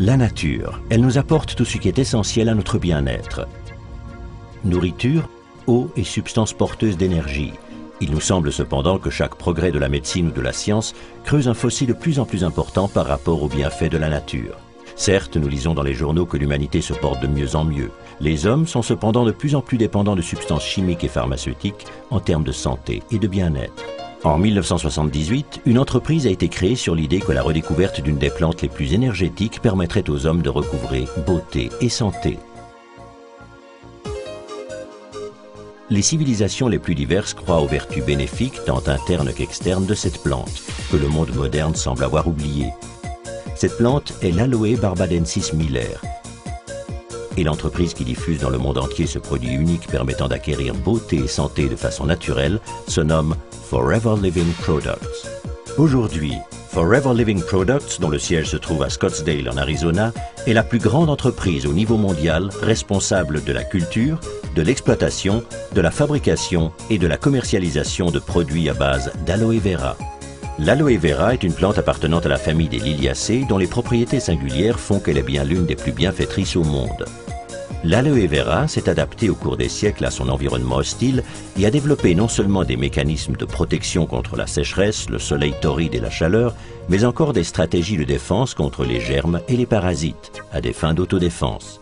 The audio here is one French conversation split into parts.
La nature, elle nous apporte tout ce qui est essentiel à notre bien-être. Nourriture, eau et substances porteuses d'énergie. Il nous semble cependant que chaque progrès de la médecine ou de la science creuse un fossé de plus en plus important par rapport aux bienfaits de la nature. Certes, nous lisons dans les journaux que l'humanité se porte de mieux en mieux. Les hommes sont cependant de plus en plus dépendants de substances chimiques et pharmaceutiques en termes de santé et de bien-être. En 1978, une entreprise a été créée sur l'idée que la redécouverte d'une des plantes les plus énergétiques permettrait aux hommes de recouvrer beauté et santé. Les civilisations les plus diverses croient aux vertus bénéfiques tant internes qu'externes de cette plante, que le monde moderne semble avoir oubliée. Cette plante est l'Aloe barbadensis Miller. Et l'entreprise qui diffuse dans le monde entier ce produit unique permettant d'acquérir beauté et santé de façon naturelle se nomme Forever Living Products. Aujourd'hui, Forever Living Products, dont le siège se trouve à Scottsdale en Arizona, est la plus grande entreprise au niveau mondial responsable de la culture, de l'exploitation, de la fabrication et de la commercialisation de produits à base d'aloe vera. L'aloe vera est une plante appartenant à la famille des liliacées dont les propriétés singulières font qu'elle est bien l'une des plus bienfaitrices au monde. L'aloe vera s'est adapté au cours des siècles à son environnement hostile et a développé non seulement des mécanismes de protection contre la sécheresse, le soleil torride et la chaleur, mais encore des stratégies de défense contre les germes et les parasites, à des fins d'autodéfense.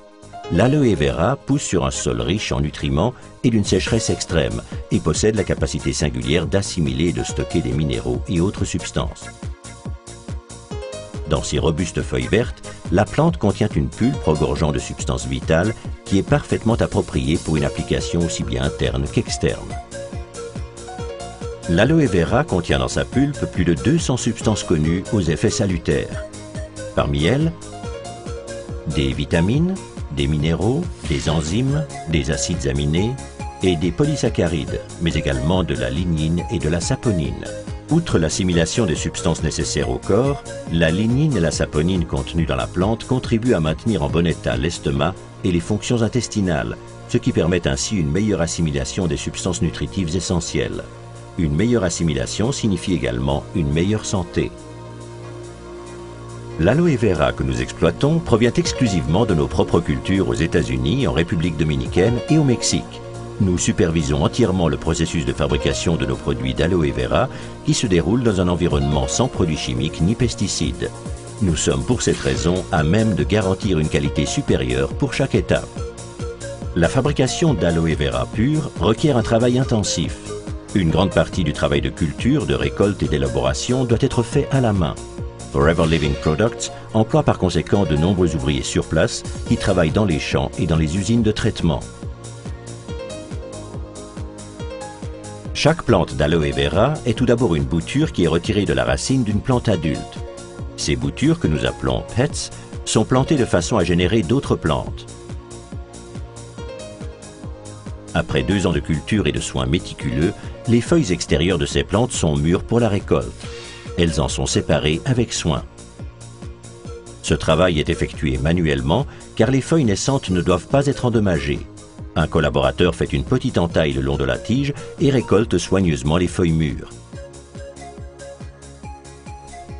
L'aloe vera pousse sur un sol riche en nutriments et d'une sécheresse extrême et possède la capacité singulière d'assimiler et de stocker des minéraux et autres substances. Dans ses robustes feuilles vertes, la plante contient une pulpe regorgeant de substances vitales qui est parfaitement appropriée pour une application aussi bien interne qu'externe. L'aloe vera contient dans sa pulpe plus de 200 substances connues aux effets salutaires. Parmi elles, des vitamines, des minéraux, des enzymes, des acides aminés et des polysaccharides, mais également de la lignine et de la saponine. Outre l'assimilation des substances nécessaires au corps, la lignine et la saponine contenues dans la plante contribuent à maintenir en bon état l'estomac et les fonctions intestinales, ce qui permet ainsi une meilleure assimilation des substances nutritives essentielles. Une meilleure assimilation signifie également une meilleure santé. L'aloe vera que nous exploitons provient exclusivement de nos propres cultures aux États-Unis, en République dominicaine et au Mexique. Nous supervisons entièrement le processus de fabrication de nos produits d'aloe vera qui se déroule dans un environnement sans produits chimiques ni pesticides. Nous sommes pour cette raison à même de garantir une qualité supérieure pour chaque étape. La fabrication d'aloe vera pure requiert un travail intensif. Une grande partie du travail de culture, de récolte et d'élaboration doit être fait à la main. Forever Living Products emploie par conséquent de nombreux ouvriers sur place qui travaillent dans les champs et dans les usines de traitement. Chaque plante d'aloe vera est tout d'abord une bouture qui est retirée de la racine d'une plante adulte. Ces boutures, que nous appelons pets, sont plantées de façon à générer d'autres plantes. Après 2 ans de culture et de soins méticuleux, les feuilles extérieures de ces plantes sont mûres pour la récolte. Elles en sont séparées avec soin. Ce travail est effectué manuellement car les feuilles naissantes ne doivent pas être endommagées. Un collaborateur fait une petite entaille le long de la tige et récolte soigneusement les feuilles mûres.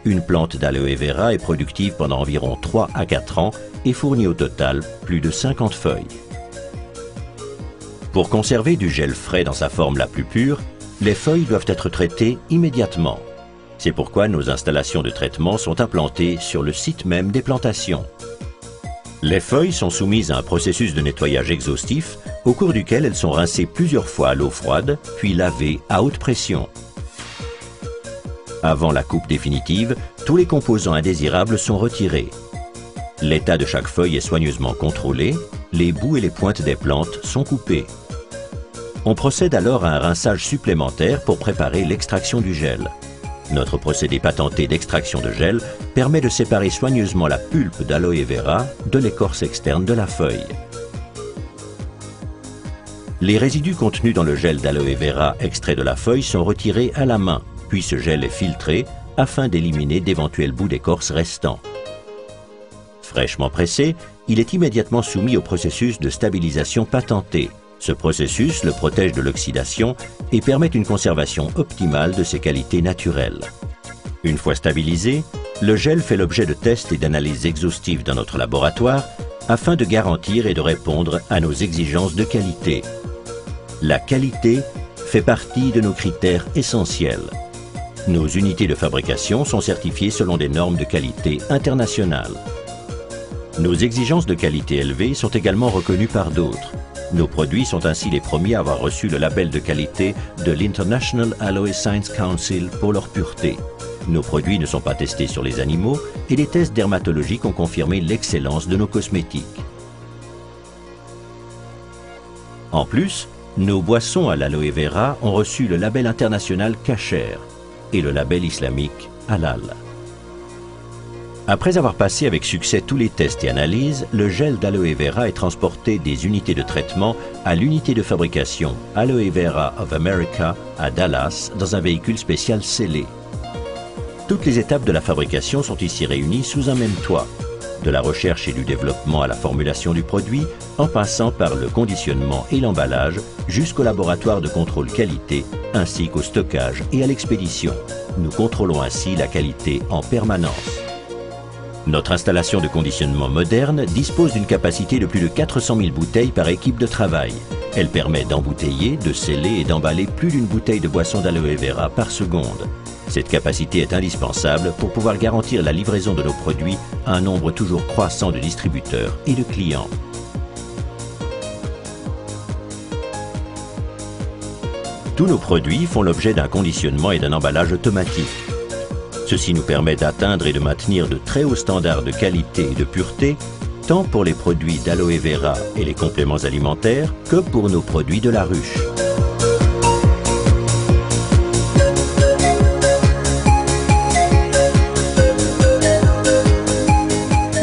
Une plante d'aloe vera est productive pendant environ 3 à 4 ans et fournit au total plus de 50 feuilles. Pour conserver du gel frais dans sa forme la plus pure, les feuilles doivent être traitées immédiatement. C'est pourquoi nos installations de traitement sont implantées sur le site même des plantations. Les feuilles sont soumises à un processus de nettoyage exhaustif au cours duquel elles sont rincées plusieurs fois à l'eau froide, puis lavées à haute pression. Avant la coupe définitive, tous les composants indésirables sont retirés. L'état de chaque feuille est soigneusement contrôlé, les bouts et les pointes des plantes sont coupés. On procède alors à un rinçage supplémentaire pour préparer l'extraction du gel. Notre procédé patenté d'extraction de gel permet de séparer soigneusement la pulpe d'aloe vera de l'écorce externe de la feuille. Les résidus contenus dans le gel d'aloe vera extrait de la feuille sont retirés à la main, puis ce gel est filtré afin d'éliminer d'éventuels bouts d'écorce restants. Fraîchement pressé, il est immédiatement soumis au processus de stabilisation patenté. Ce processus le protège de l'oxydation et permet une conservation optimale de ses qualités naturelles. Une fois stabilisé, Le gel fait l'objet de tests et d'analyses exhaustives dans notre laboratoire afin de garantir et de répondre à nos exigences de qualité. La qualité fait partie de nos critères essentiels. Nos unités de fabrication sont certifiées selon des normes de qualité internationales. Nos exigences de qualité élevées sont également reconnues par d'autres. Nos produits sont ainsi les premiers à avoir reçu le label de qualité de l'International Alloy Science Council pour leur pureté. Nos produits ne sont pas testés sur les animaux et les tests dermatologiques ont confirmé l'excellence de nos cosmétiques. En plus, nos boissons à l'aloe vera ont reçu le label international Kasher et le label islamique Halal. Après avoir passé avec succès tous les tests et analyses, le gel d'aloe vera est transporté des unités de traitement à l'unité de fabrication Aloe Vera of America à Dallas dans un véhicule spécial scellé. Toutes les étapes de la fabrication sont ici réunies sous un même toit, de la recherche et du développement à la formulation du produit, en passant par le conditionnement et l'emballage, jusqu'au laboratoire de contrôle qualité, ainsi qu'au stockage et à l'expédition. Nous contrôlons ainsi la qualité en permanence. Notre installation de conditionnement moderne dispose d'une capacité de plus de 400 000 bouteilles par équipe de travail. Elle permet d'embouteiller, de sceller et d'emballer plus d'une bouteille de boisson d'aloe vera par seconde. Cette capacité est indispensable pour pouvoir garantir la livraison de nos produits à un nombre toujours croissant de distributeurs et de clients. Tous nos produits font l'objet d'un conditionnement et d'un emballage automatique. Ceci nous permet d'atteindre et de maintenir de très hauts standards de qualité et de pureté, tant pour les produits d'aloe vera et les compléments alimentaires que pour nos produits de la ruche.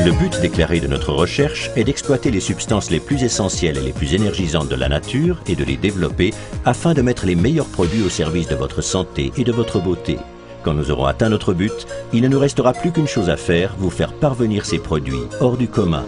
Le but déclaré de notre recherche est d'exploiter les substances les plus essentielles et les plus énergisantes de la nature et de les développer afin de mettre les meilleurs produits au service de votre santé et de votre beauté. Quand nous aurons atteint notre but, il ne nous restera plus qu'une chose à faire, vous faire parvenir ces produits hors du commun.